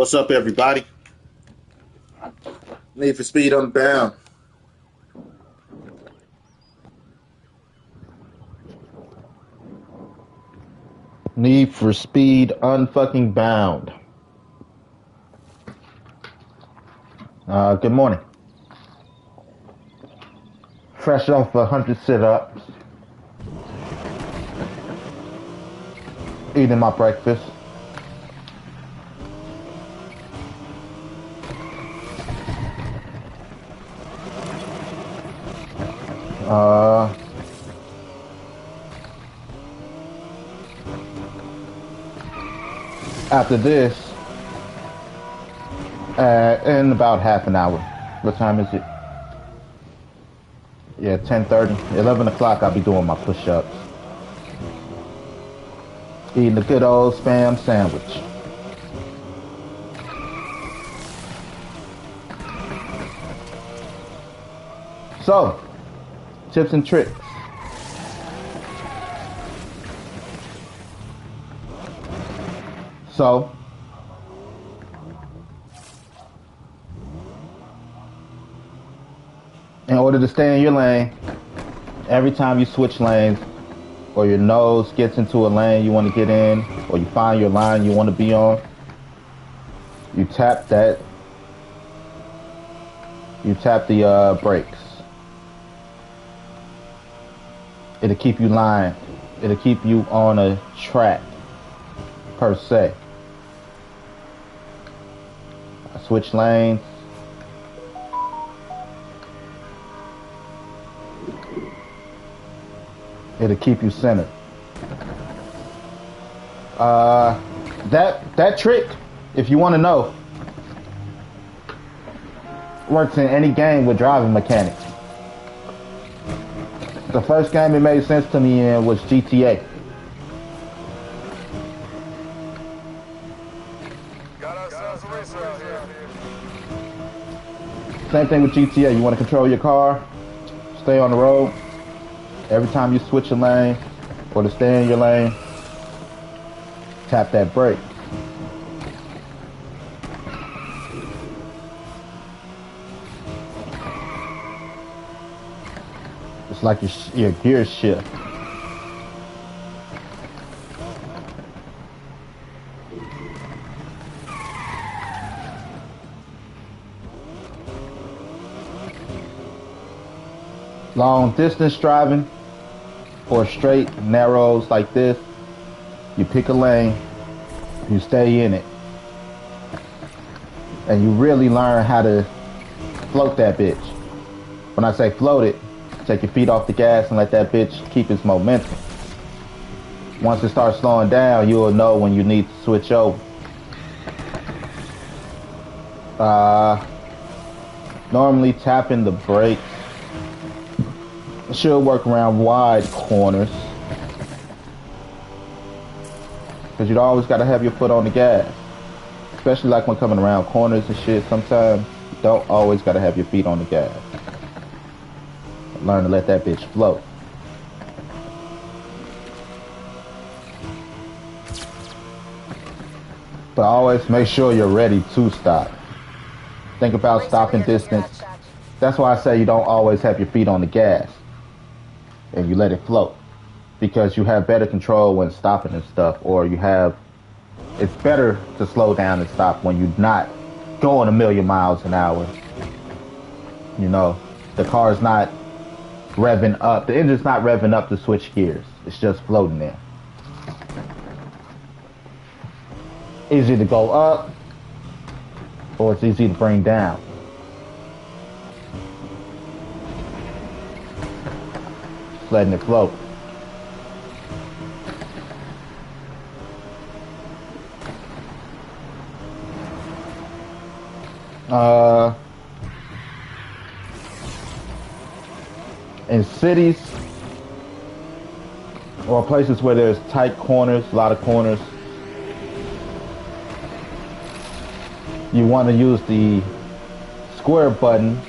What's up, everybody? Need for Speed Unbound. Need for Speed Unfucking Bound. Good morning. Fresh off 100 sit-ups. Eating my breakfast. After this, in about half an hour. What time is it? Yeah, 10:30. 11 o'clock, I'll be doing my push-ups. Eating a good old Spam sandwich. So, tips and tricks. So, in order to stay in your lane, every time you switch lanes, or your nose gets into a lane you want to get in, or you find your line you want to be on, you tap the brakes. It'll keep you lined. It'll keep you on a track, per se. I switch lanes. It'll keep you centered. That trick, if you want to know, works in any game with driving mechanics. The first game it made sense to me in was GTA. Same thing with GTA. You want to control your car, stay on the road. Every time you switch a lane or to stay in your lane, tap that brake. It's like your gear shift. Long distance driving or straight narrows like this, you pick a lane, you stay in it, and you really learn how to float that bitch. When I say float it, take your feet off the gas and let that bitch keep its momentum. Once it starts slowing down, you will know when you need to switch over. Normally tapping the brakes should work around wide corners, because you always got to have your foot on the gas, especially like when coming around corners and shit. Sometimes you don't always got to have your feet on the gas. Learn to let that bitch float. But always make sure you're ready to stop. Think about stopping distance. That's why I say you don't always have your feet on the gas and you let it float, because you have better control when stopping and stuff, or it's better to slow down and stop when you're not going a million miles an hour. You know, the car's not revving up, the engine's not revving up to switch gears, it's just floating there. Easy to go up, or it's easy to bring down. Just letting it float. In cities or places where there's tight corners, a lot of corners, you want to use the square button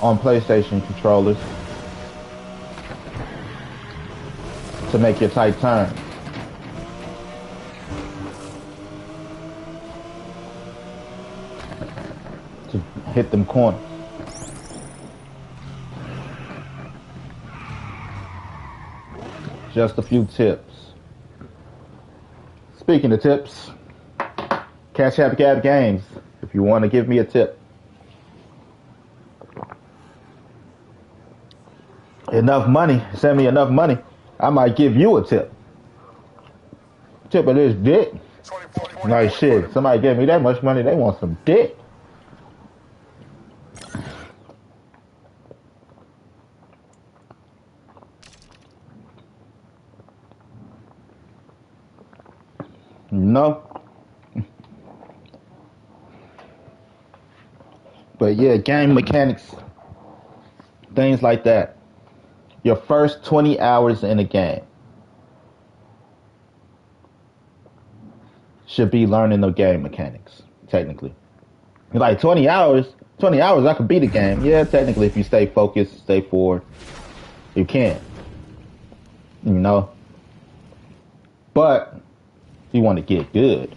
on PlayStation controllers to make your tight turn. to hit them corners. Just a few tips. Speaking of tips, Cash App Gab Games. If you want to give me a tip, enough money, send me enough money, I might give you a tip. Tip of this dick. Like shit, somebody gave me that much money, they want some dick. No. But yeah, game mechanics, things like that. Your first 20 hours in a game should be learning the game mechanics, technically. Like 20 hours, 20 hours I could beat a game. Yeah, technically if you stay focused, stay forward, you can. You know? But you want to get good.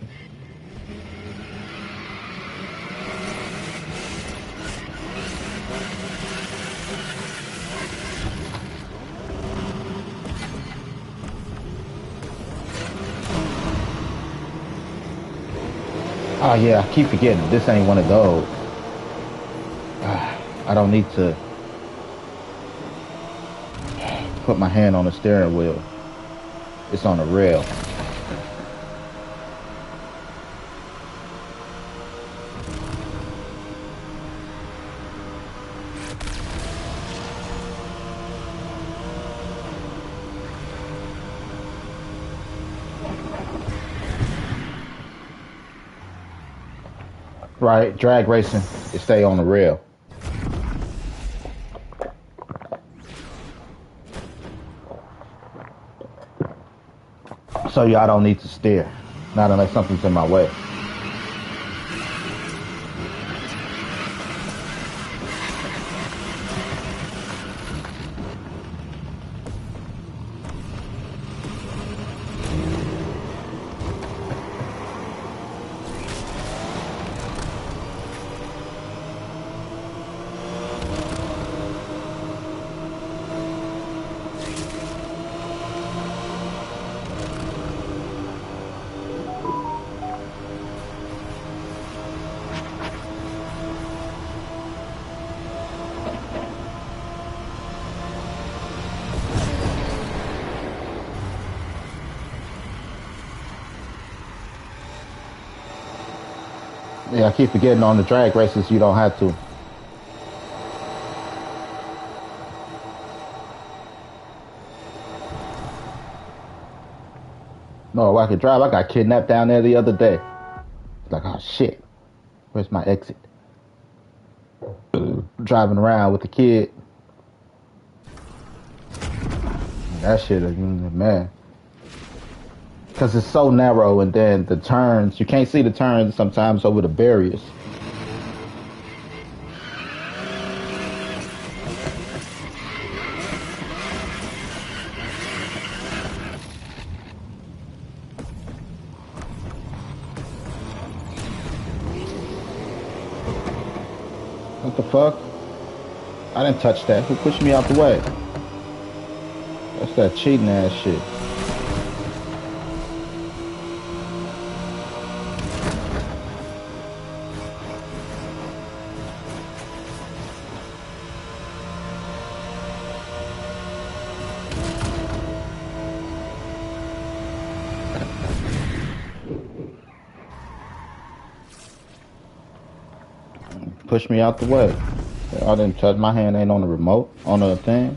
Oh yeah, I keep forgetting. This ain't one of those. I don't need to put my hand on the steering wheel. It's on a rail. Right, drag racing, it stay on the rail. So y'all don't need to steer. Not unless something's in my way. Yeah, I keep forgetting on the drag races you don't have to. No, I could drive. I got kidnapped down there the other day. Like, oh shit, where's my exit? Driving around with the kid. That shit is, man. Because it's so narrow, and then the turns, you can't see the turns sometimes over the barriers. What the fuck? I didn't touch that. Who pushed me out the way? That's that cheating ass shit. Push me out the way. I didn't touch, my hand ain't on the remote, on the thing.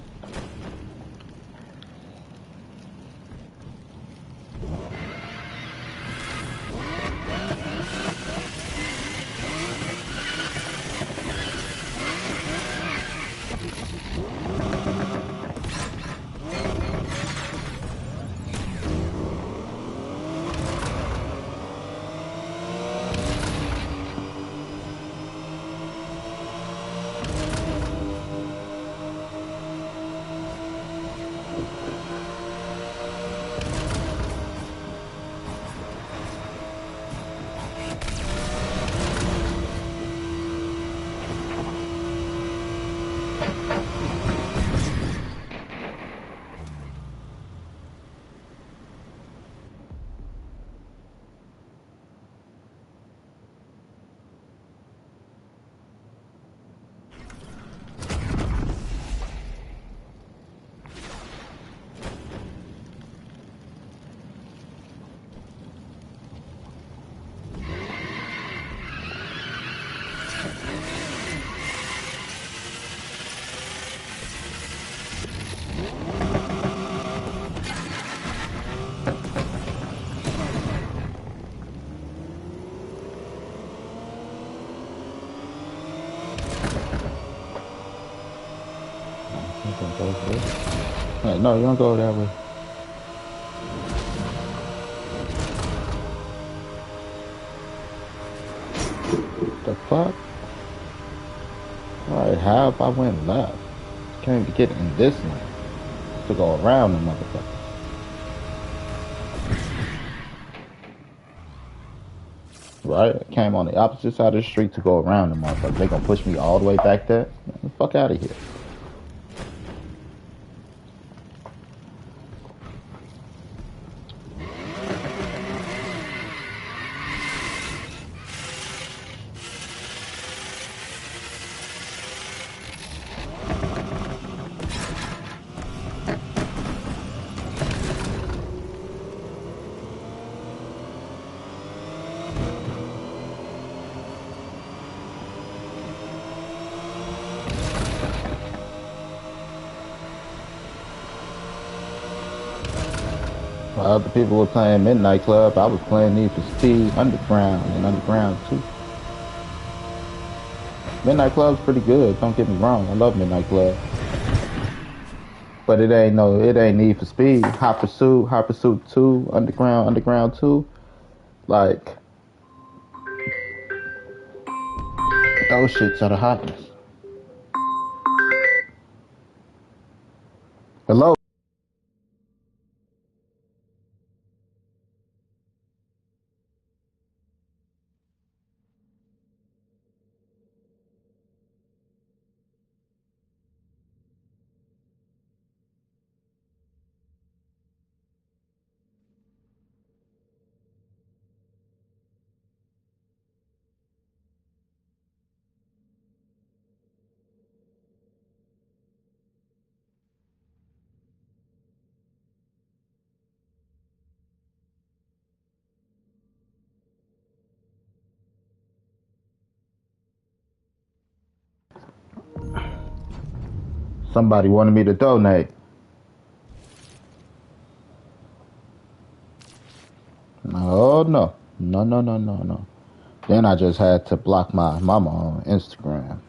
can go this. Hey, no, you don't go that way. The fuck? Alright, how if I went left? Can't even get in this lane to go around the motherfucker. Right? I came on the opposite side of the street to go around the motherfucker. They gonna push me all the way back there? Get the fuck out of here. While other people were playing Midnight Club, I was playing Need for Speed, Underground, and Underground 2. Midnight Club's pretty good, don't get me wrong. I love Midnight Club. But it ain't Need for Speed. Hot Pursuit 2, Underground 2. Like, those shits are the hottest. Hello? Somebody wanted me to donate. Oh, no. No. Then I just had to block my mama on Instagram.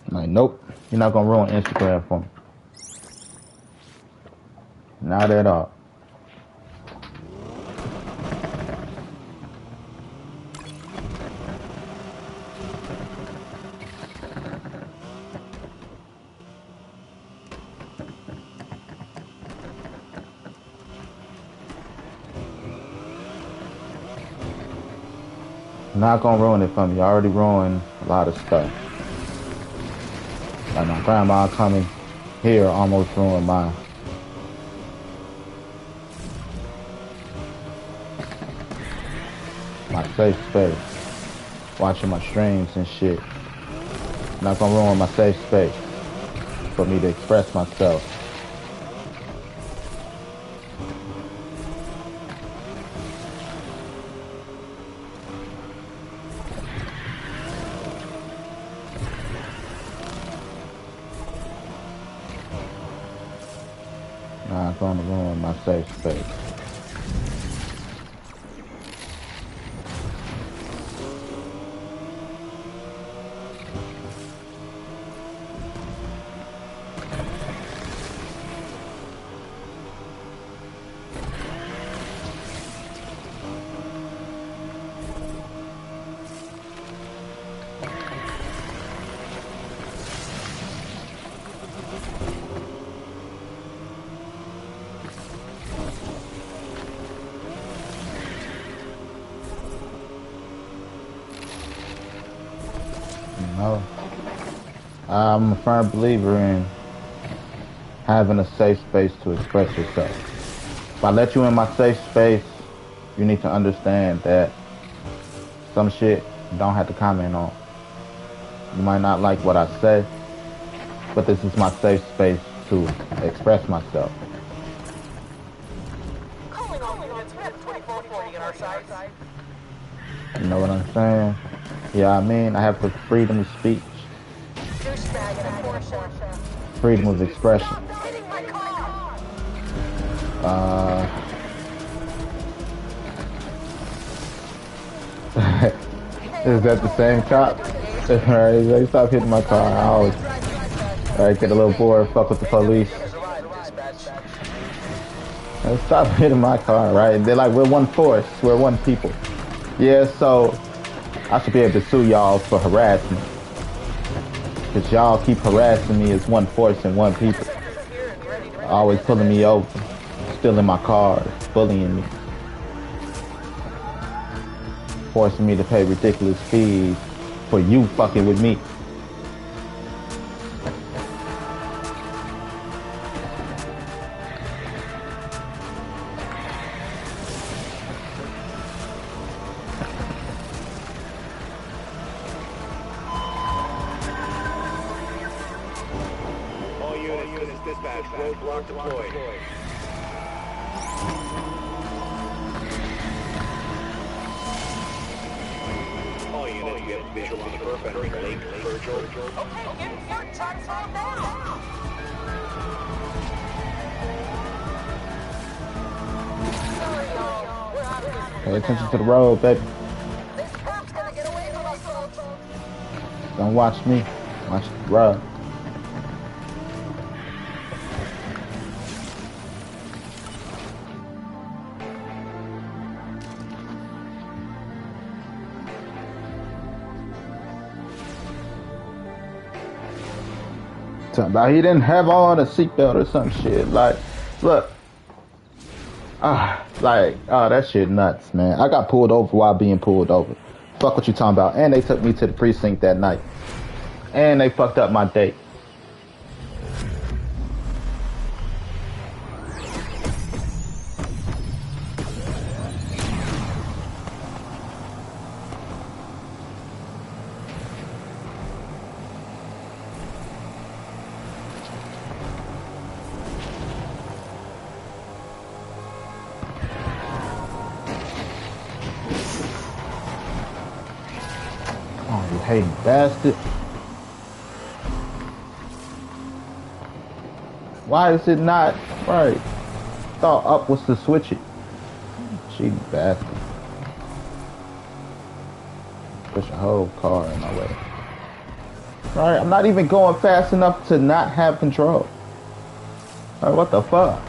Like, nope, you're not gonna ruin Instagram for me. Not at all. Not gonna ruin it for me. I already ruined a lot of stuff. Like my grandma coming here almost ruined my safe space. Watching my streams and shit. Not gonna ruin my safe space for me to express myself. Not gonna ruin my safe space. No. I'm a firm believer in having a safe space to express yourself. If I let you in my safe space, you need to understand that some shit you don't have to comment on. You might not like what I say, but this is my safe space to express myself. You know what I'm saying? Yeah, I mean, I have the freedom of speech, freedom of expression. Is that the same cop? Alright, like, stop hitting my car. I always, alright, get a little bored, fuck with the police. Stop hitting my car, right? They're like, we're one force, we're one people. Yeah, so I should be able to sue y'all for harassment. Because y'all keep harassing me as one force and one people. Always pulling me over, stealing my cars, bullying me, forcing me to pay ridiculous fees for you fucking with me. All units, dispatch, roadblock deployed. All units, we have visual on the perp entering Lake Virgil. Okay, you're trying to slow him down. Sorry, y'all. We're out of this. Pay attention to the road, baby. This perp's gonna get away from us, folks. Don't watch me. Watch the road. Talking about he didn't have on a seatbelt or some shit. Like, look. That shit nuts, man. I got pulled over while being pulled over. Fuck what you talking about. And they took me to the precinct that night. And they fucked up my date. Oh, you hating bastard. Why is it not right? Thought up was to switch it. Cheating bastard. Push a whole car in my way. Right, I'm not even going fast enough to not have control. Like, what the fuck?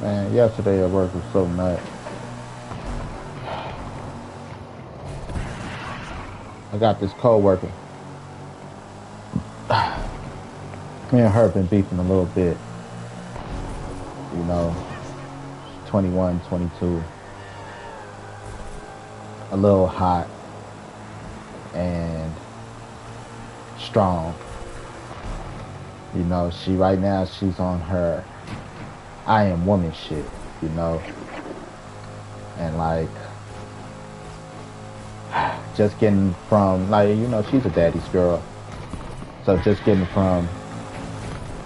Man, yesterday at work was so nuts. I got this coworker. Me and her been beefing a little bit. You know, 21, 22. A little hot and strong. You know, right now she's on her I am woman shit, you know? And like, just getting from, like, you know, she's a daddy's girl. So just getting from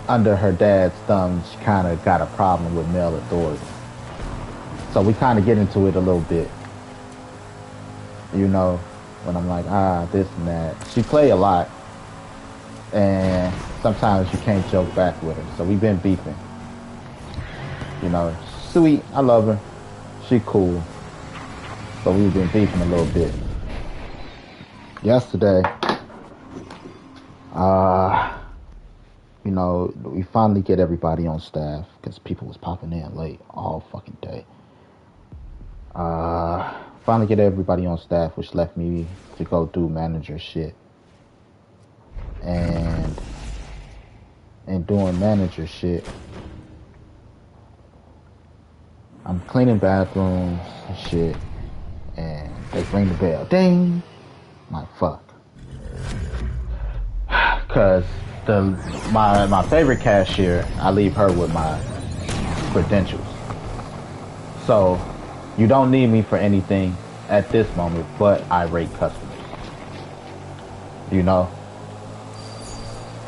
under her dad's thumb, she kind of got a problem with male authority. So we kind of get into it a little bit. You know, when I'm like, this and that. She play a lot. And sometimes you can't joke back with her. So we've been beefing. You know, sweet, I love her. She cool. But we've been beefing a little bit. Yesterday, you know, we finally get everybody on staff because people was popping in late all fucking day. finally get everybody on staff, which left me to go do manager shit. And doing manager shit, I'm cleaning bathrooms and shit, and they ring the bell. Ding! I'm like, fuck. Cause my favorite cashier, I leave her with my credentials. So you don't need me for anything at this moment but irate customers. You know?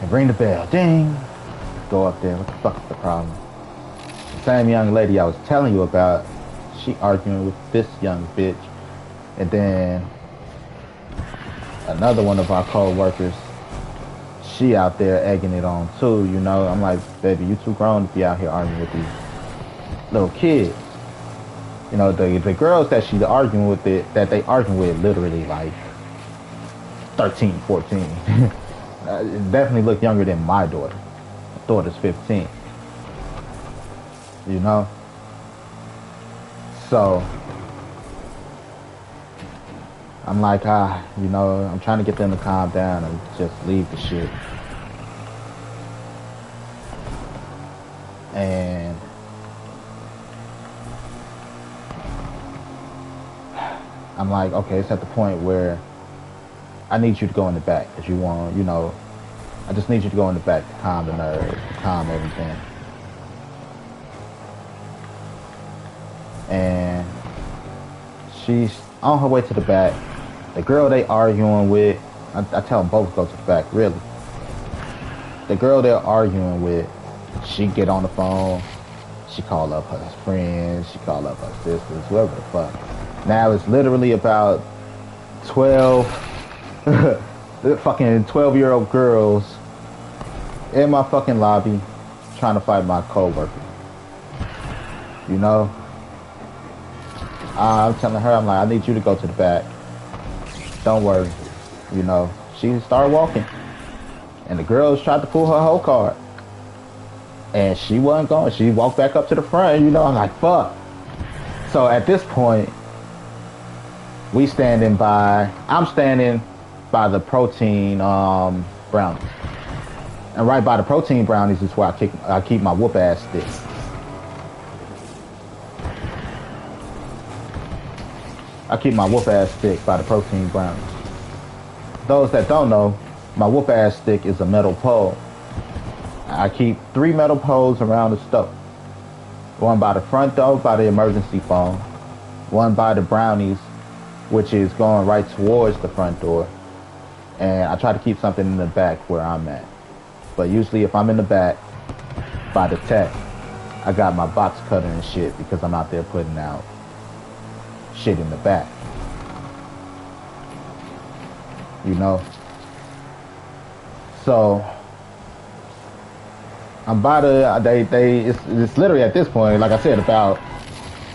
And ring the bell. Ding! Go up there. What the fuck is the problem? The same young lady I was telling you about, she arguing with this young bitch. And then another one of our co-workers, she out there egging it on too, you know? I'm like, baby, you too grown to be out here arguing with these little kids. You know, the girls that she's arguing with, that they arguing with literally like 13, 14. Definitely look younger than my daughter. My daughter's 15. You know? So I'm like, you know, I'm trying to get them to calm down and just leave the shit. And I'm like, okay, it's at the point where I need you to go in the back because you want, you know, I just need you to go in the back to calm the nerves, to calm everything. And she's on her way to the back. The girl they arguing with, I tell them both to go to the back, really. The girl they're arguing with, she get on the phone, she call up her friends, she call up her sisters, whoever the fuck. Now it's literally about 12 fucking 12-year-old girls in my fucking lobby trying to fight my co-worker. You know? I'm telling her, I'm like, I need you to go to the back. Don't worry. You know, she started walking. And the girls tried to pull her whole card. And she wasn't going. She walked back up to the front, you know, I'm like, fuck. So at this point, I'm standing by the protein brownies. And right by the protein brownies is where I keep my whoop ass stick. I keep my whoop ass stick by the protein brownies. Those that don't know, my whoop ass stick is a metal pole. I keep 3 metal poles around the stove. One by the front door by the emergency phone. One by the brownies, which is going right towards the front door. And I try to keep something in the back where I'm at. But usually if I'm in the back by the tech, I got my box cutter and shit because I'm out there putting out shit in the back. You know? So I'm by it's literally at this point, like I said, about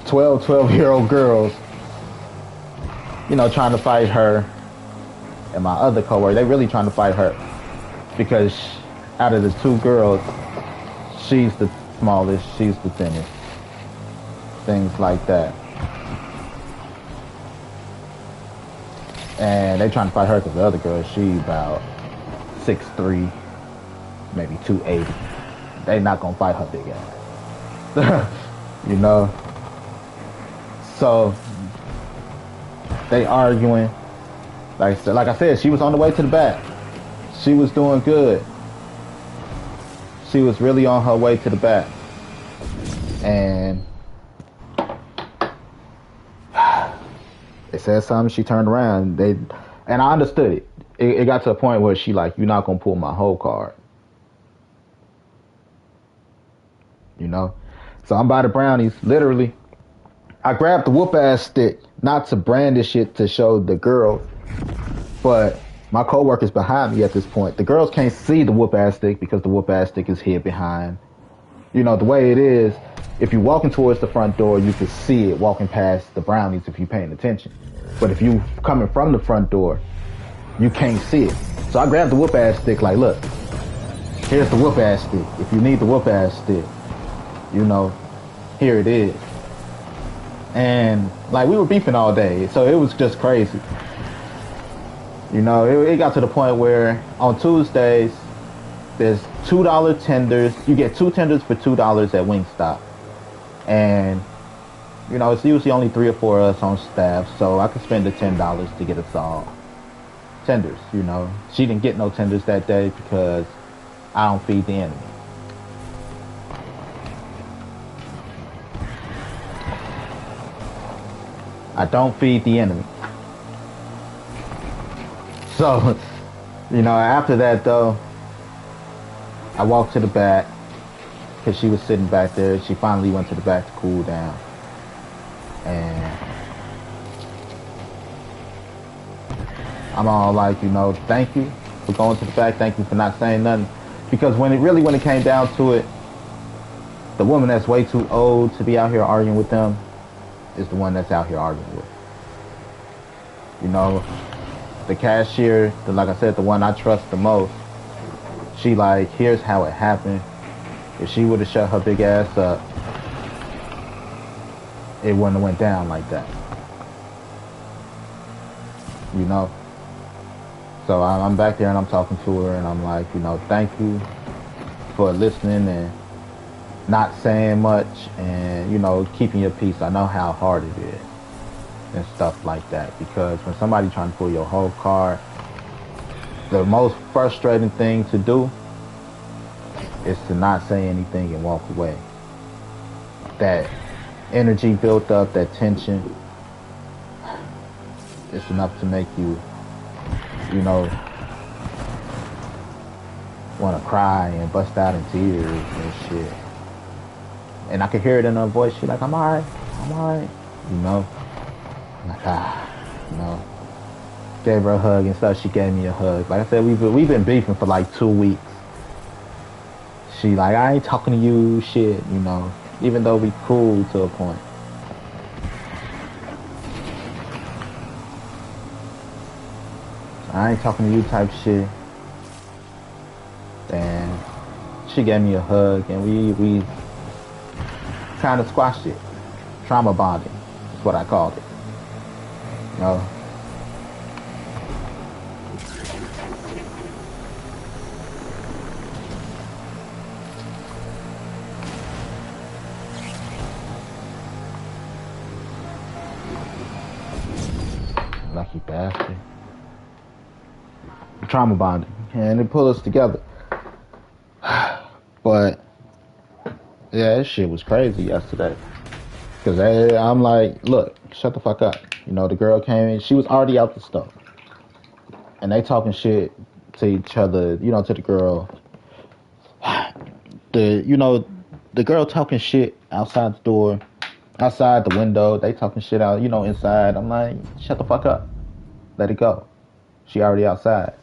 12-year-old girls, you know, trying to fight her. And my other coworker, they really trying to fight her because out of the 2 girls, she's the smallest, she's the thinnest, things like that. And they trying to fight her because the other girl, she about 6'3", maybe 280. They not gonna fight her big ass. You know? So they arguing. Like I said, she was on the way to the back. She was doing good. She was really on her way to the back. And they said something, she turned around. And I understood it. It got to a point where she like, you're not gonna pull my whole card. You know? So I'm by the brownies, literally. I grabbed the whoop ass stick, not to brand this shit to show the girls, but my coworker's behind me at this point. The girls can't see the whoop ass stick because the whoop ass stick is hid behind. You know, the way it is, if you're walking towards the front door, you can see it walking past the brownies if you're paying attention. But if you coming from the front door, you can't see it. So I grabbed the whoop ass stick like, look, here's the whoop ass stick. If you need the whoop ass stick, you know, here it is. And like we were beefing all day, so it was just crazy. You know, it got to the point where on Tuesdays there's $2 tenders. You get 2 tenders for $2 at Wingstop, and you know it's usually only 3 or 4 of us on staff, so I could spend the $10 to get us all tenders. You know, she didn't get no tenders that day because I don't feed the enemy. I don't feed the enemy. So, you know, after that though, I walked to the back because she was sitting back there. She finally went to the back to cool down. And I'm all like, you know, thank you for going to the back. Thank you for not saying nothing. Because when it came down to it, the woman that's way too old to be out here arguing with them is the one that's out here arguing with. You know, the cashier, like I said, the one I trust the most, she like, here's how it happened. If she would have shut her big ass up, it wouldn't have went down like that. You know? So I'm back there and I'm talking to her and I'm like, you know, thank you for listening and not saying much and, you know, keeping your peace. I know how hard it is and stuff like that, because when somebody trying to pull your whole card, the most frustrating thing to do is to not say anything and walk away. That energy built up, that tension, it's enough to make you, you know, want to cry and bust out in tears and shit. And I could hear it in her voice. She's like, I'm alright, you know. I'm like, you know. Gave her a hug and stuff. She gave me a hug. Like I said, we've been beefing for like 2 weeks. She like, I ain't talking to you, shit, you know. Even though we cool to a point. I ain't talking to you type shit. And she gave me a hug and we kind of squashed it. Trauma bonding is what I called it. You know? Lucky bastard. Trauma bonding. And it pulled us together. But yeah, this shit was crazy yesterday. Cause I'm like, look, shut the fuck up. You know, the girl came in, she was already out the store. And they talking shit to each other, you know, to the girl. The girl talking shit outside the door, outside the window. They talking shit out, you know, inside. I'm like, shut the fuck up. Let it go. She already outside.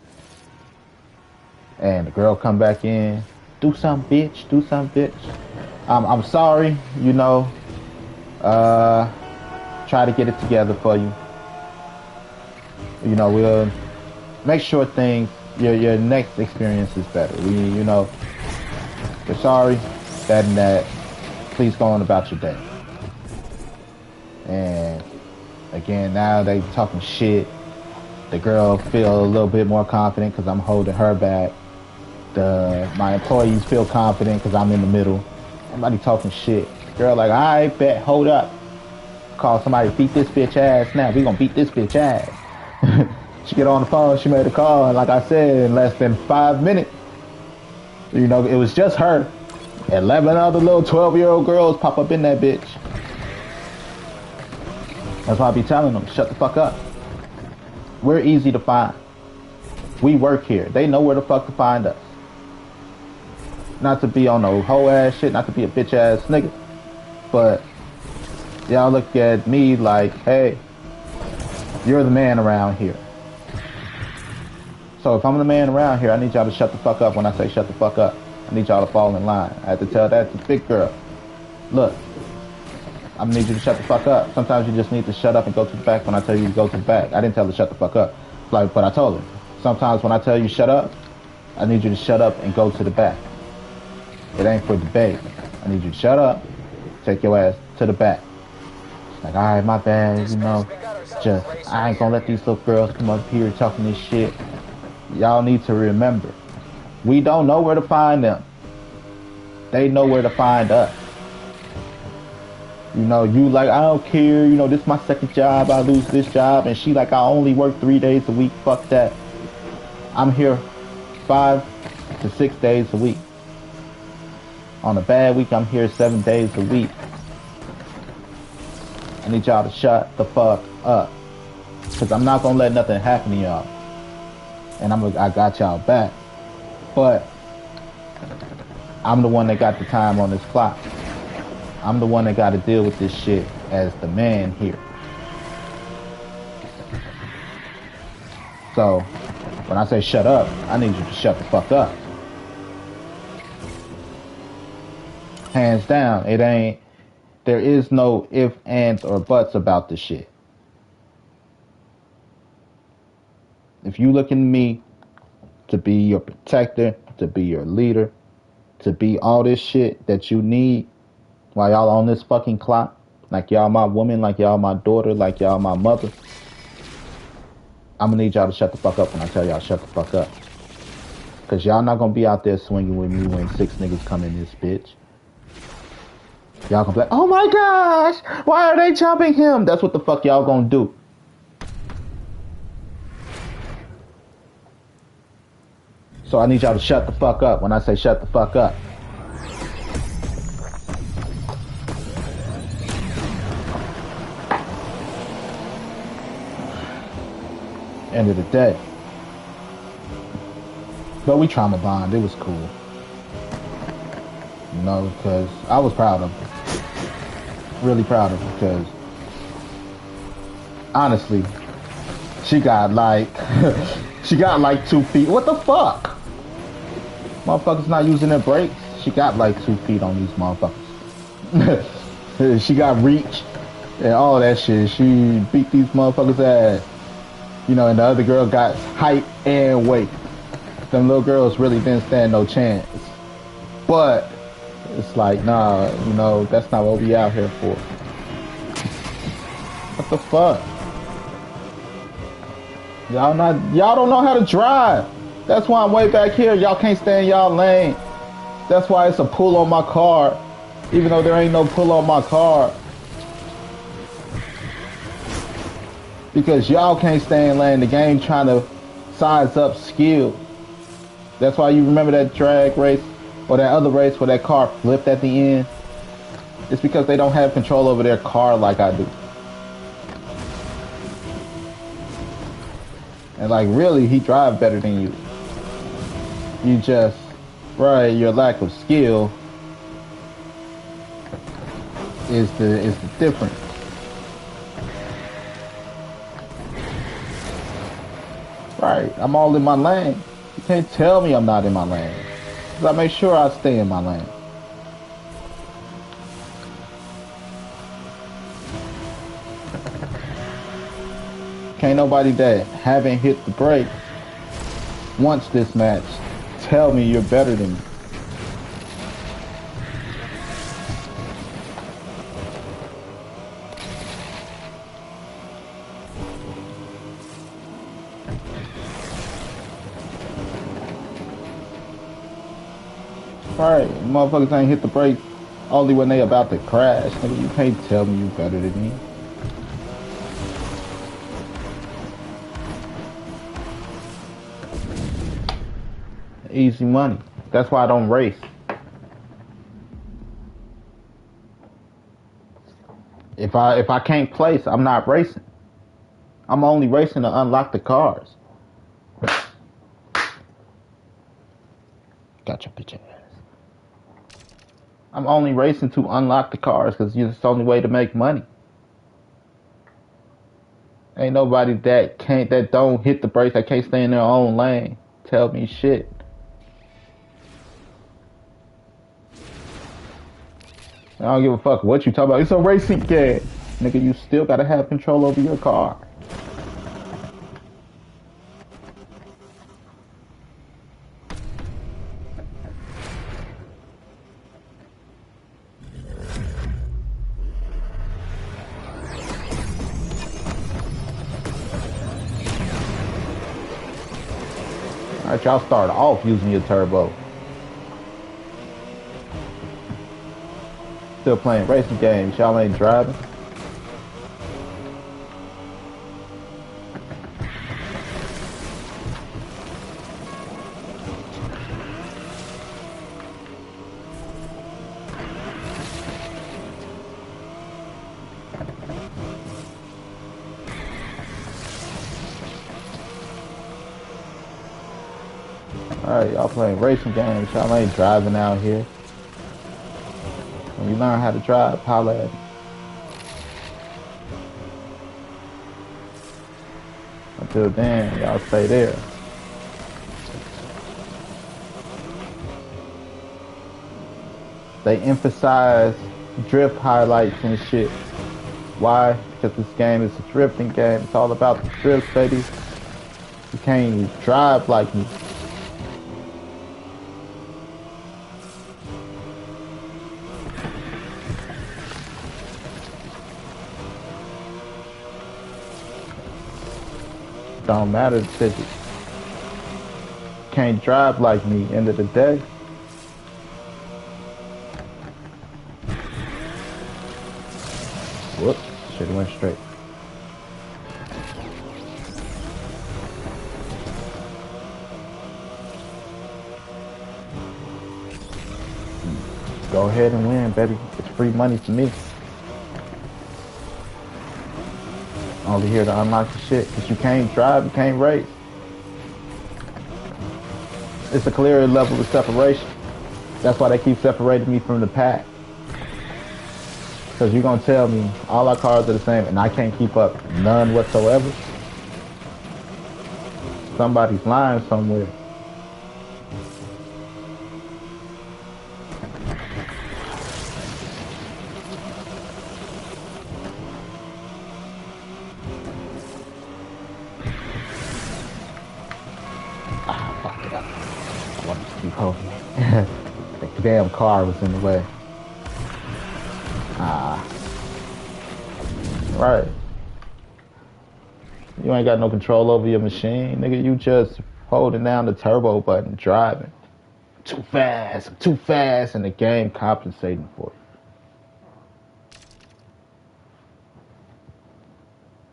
And the girl come back in. Do something, bitch. Do something, bitch. I'm sorry, you know. Try to get it together for you. You know, we'll make sure things, your next experience is better. You know, we're sorry, that and that. Please go on about your day. And again, now they talking shit. The girl feel a little bit more confident because I'm holding her back. My employees feel confident because I'm in the middle. Everybody talking shit. The girl like, I bet, hold up. Call somebody, beat this bitch ass now. We gonna beat this bitch ass. She get on the phone, she made a call, and like I said, in less than 5 minutes, you know, it was just her. 11 other little 12-year-old girls pop up in that bitch. That's why I be telling them, shut the fuck up. We're easy to find. We work here. They know where the fuck to find us. Not to be on no hoe ass shit, not to be a bitch ass nigga. But y'all look at me like, hey, you're the man around here. So if I'm the man around here, I need y'all to shut the fuck up when I say shut the fuck up. I need y'all to fall in line. I had to tell that to the big girl. Look, I need you to shut the fuck up. Sometimes you just need to shut up and go to the back when I tell you to go to the back. I didn't tell her to shut the fuck up. Like, but I told her. Sometimes when I tell you shut up, I need you to shut up and go to the back. It ain't for debate. I need you to shut up, take your ass to the back. Like, all right, my bad, you know. Just, I ain't gonna let these little girls come up here talking this shit. Y'all need to remember, we don't know where to find them. They know where to find us. You know, you like, I don't care, you know, this is my second job, I lose this job, and she like, I only work 3 days a week, fuck that. I'm here 5 to 6 days a week. On a bad week, I'm here 7 days a week. I need y'all to shut the fuck up. Cause I'm not gonna let nothing happen to y'all. And I got y'all back. But I'm the one that got the time on this clock. I'm the one that got to deal with this shit as the man here. So, when I say shut up, I need you to shut the fuck up. Hands down, it ain't, there is no ifs, ands, or buts about this shit. If you look at me to be your protector, to be your leader, to be all this shit that you need while y'all on this fucking clock, like y'all my woman, like y'all my daughter, like y'all my mother, I'm gonna need y'all to shut the fuck up when I tell y'all shut the fuck up. Cause y'all not gonna be out there swinging with me when 6 niggas come in this bitch. Y'all gonna be like, oh my gosh, why are they jumping him? That's what the fuck y'all gonna do. So I need y'all to shut the fuck up when I say shut the fuck up. End of the day. But we trauma bond. It was cool. You know, because I was proud of her. Really proud of her because honestly, she got like she got like 2 feet. What the fuck? Motherfuckers not using their brakes. She got like 2 feet on these motherfuckers. She got reach and all that shit. She beat these motherfuckers' ass. You know, and the other girl got height and weight. Them little girls really didn't stand no chance. But it's like, nah, you know, that's not what we out here for. What the fuck? Y'all don't know how to drive. That's why I'm way back here. Y'all can't stay in y'all lane. That's why it's a pull on my car. Even though there ain't no pull on my car. Because y'all can't stay in lane. The game trying to size up skill. That's why you remember that drag race or that other race where that car flipped at the end. It's because they don't have control over their car like I do. And like really, he drives better than you. You just, right, your lack of skill is the difference. Right, I'm all in my lane. You can't tell me I'm not in my lane. Because I make sure I stay in my lane. Can't nobody that haven't hit the brake once this match tell me you're better than me. Right, motherfuckers ain't hit the brake only when they about to crash. Nigga, you can't tell me you better than me. Easy money. That's why I don't race. If I can't place, I'm not racing. I'm only racing to unlock the cars. Got your bitch ass. I'm only racing to unlock the cars because it's the only way to make money. Ain't nobody that don't hit the brakes, that can't stay in their own lane. Tell me shit. I don't give a fuck what you talk about. It's a racing game. Nigga, you still gotta have control over your car. Alright, y'all start off using your turbo. Still playing racing games. Y'all ain't driving. Alright, y'all playing racing games. Y'all ain't driving out here. When you learn how to drive, holla at me. Until then, y'all stay there. They emphasize drift highlights and shit. Why? Because this game is a drifting game. It's all about the drifts, baby. You can't drive like me. Don't matter the physics. Can't drive like me. End of the day. Whoops. Should've went straight. Go ahead and win, baby. It's free money for me. Only here to unlock the shit. Because you can't drive, you can't race. It's a clear level of separation. That's why they keep separating me from the pack. Because you're going to tell me all our cars are the same and I can't keep up none whatsoever. Somebody's lying somewhere. Fuck it up. I want to keep holding it. The damn car was in the way. Right. You ain't got no control over your machine, nigga. You just holding down the turbo button, driving. Too fast, I'm too fast, and the game compensating for it.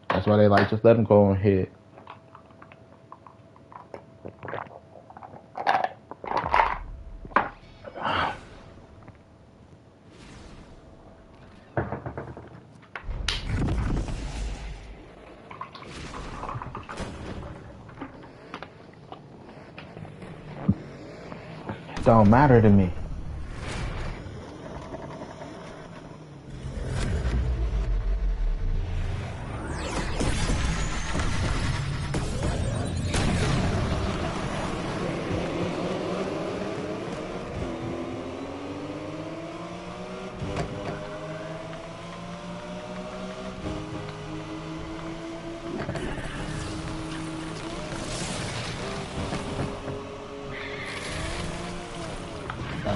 That's why they like, just let them go ahead. Don't matter to me.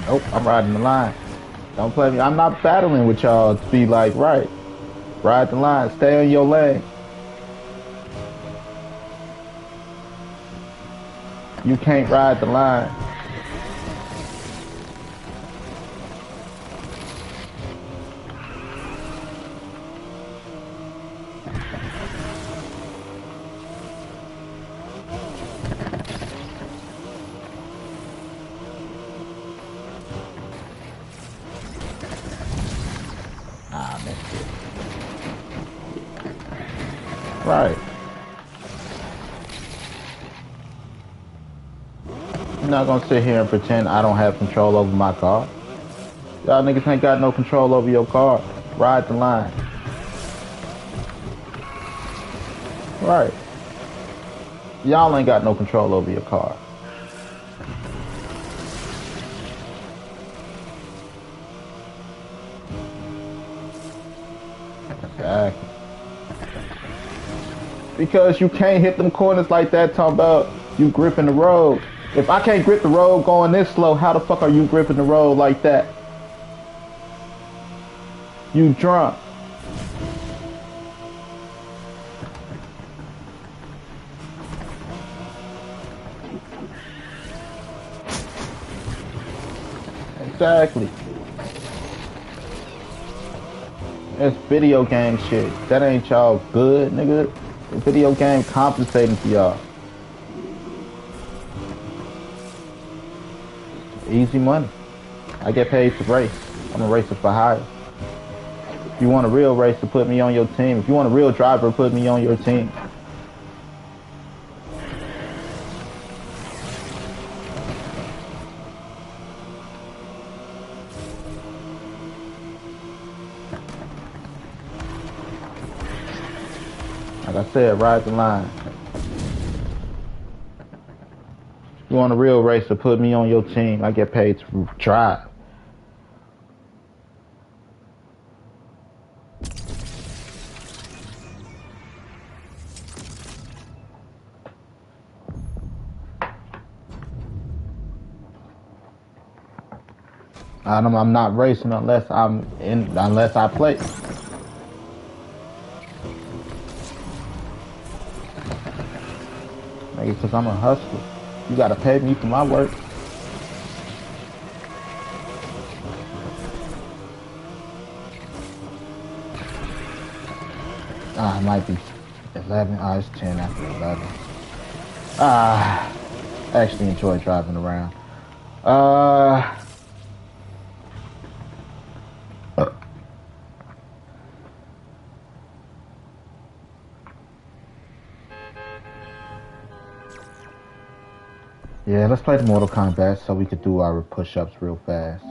Nope, I'm riding the line. Don't play me. I'm not battling with y'all to be like, right. Ride the line. Stay on your lane. You can't ride the line. Right. I'm not gonna sit here and pretend I don't have control over my car. Y'all niggas ain't got no control over your car. Ride the line. Right. Y'all ain't got no control over your car. Exactly. Because you can't hit them corners like that, talking about you gripping the road. If I can't grip the road going this slow, how the fuck are you gripping the road like that? You drunk. Exactly. It's video game shit. That ain't y'all good, nigga. The video game compensating for y'all. Easy money. I get paid to race. I'm a racer for hire. If you want a real racer, put me on your team. If you want a real driver, put me on your team. Like I said, ride the line. If you want a real racer, put me on your team. I get paid to drive. I'm not racing unless unless I play. Nigga, cause I'm a hustler. You gotta pay me for my work. It might be 11. It's 10 after 11. I actually enjoy driving around. Yeah, let's play the Mortal Kombat so we could do our push-ups real fast.